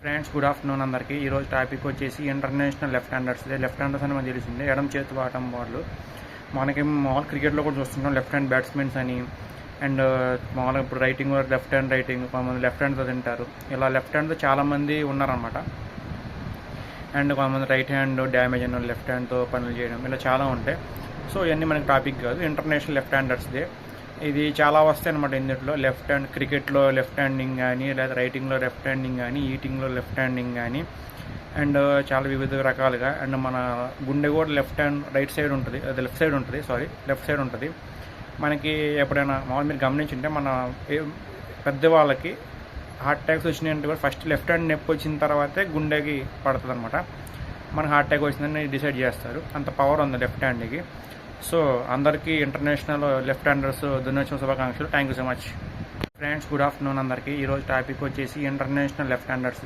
Friends, good afternoon అందరికీ. ఈరోజు topic వచ్చేసి international left handers. Left handers అని మనకు తెలిసిందే, ఎడమ చేతి వాటం వాళ్ళు. మనకి మామూలు క్రికెట్లో కూడా చూస్తున్నాం లెఫ్ట్ హ్యాండ్ బ్యాట్స్మెన్స్ అని. అండ్ మామూలుగా ఇప్పుడు రైటింగ్ లెఫ్ట్ హ్యాండ్ రైటింగ్, కొంతమంది లెఫ్ట్ హ్యాండ్తో తింటారు. ఇలా లెఫ్ట్ హ్యాండ్తో చాలామంది ఉన్నారనమాట. అండ్ కొంతమంది రైట్ హ్యాండ్ డ్యామేజ్ అయిన లెఫ్ట్ హ్యాండ్తో పనులు చేయడం, ఇలా చాలా ఉంటాయి. సో ఇవన్నీ మనకి టాపిక్ కాదు. ఇంటర్నేషనల్ లెఫ్ట్ హ్యాండర్స్దే ఇది చాలా వస్తాయి అనమాట. ఇందులో లెఫ్ట్ హ్యాండ్ క్రికెట్లో లెఫ్ట్ హ్యాండింగ్ కానీ, లేదా రైటింగ్లో లెఫ్ట్ హ్యాండింగ్ కానీ, ఈటింగ్లో లెఫ్ట్ హ్యాండింగ్ కానీ, అండ్ చాలా వివిధ రకాలుగా. అండ్ మన గుండె కూడా లెఫ్ట్ సైడ్ ఉంటుంది, అది లెఫ్ట్ సైడ్ ఉంటుంది. మనకి ఎప్పుడైనా మామూలు మీరు గమనించుంటే మన పెద్దవాళ్ళకి హార్ట్ అటాక్స్ వచ్చినాయంటే కూడా ఫస్ట్ లెఫ్ట్ హ్యాండ్ నొప్పి వచ్చిన తర్వాతే గుండెకి పడుతుంది అనమాట. మనకు హార్ట్ అటాక్ వచ్చిందని డిసైడ్ చేస్తారు, అంత పవర్ ఉంది లెఫ్ట్ హ్యాండ్కి. సో అందరికీ ఇంటర్నేషనల్ లెఫ్ట్ హ్యాండర్స్ దినోత్సవ శుభాకాంక్షలు. Thank you so much. Friends, good afternoon అందరికీ. ఈరోజు టాపిక్ వచ్చేసి ఇంటర్నేషనల్ లెఫ్ట్ హ్యాండర్స్.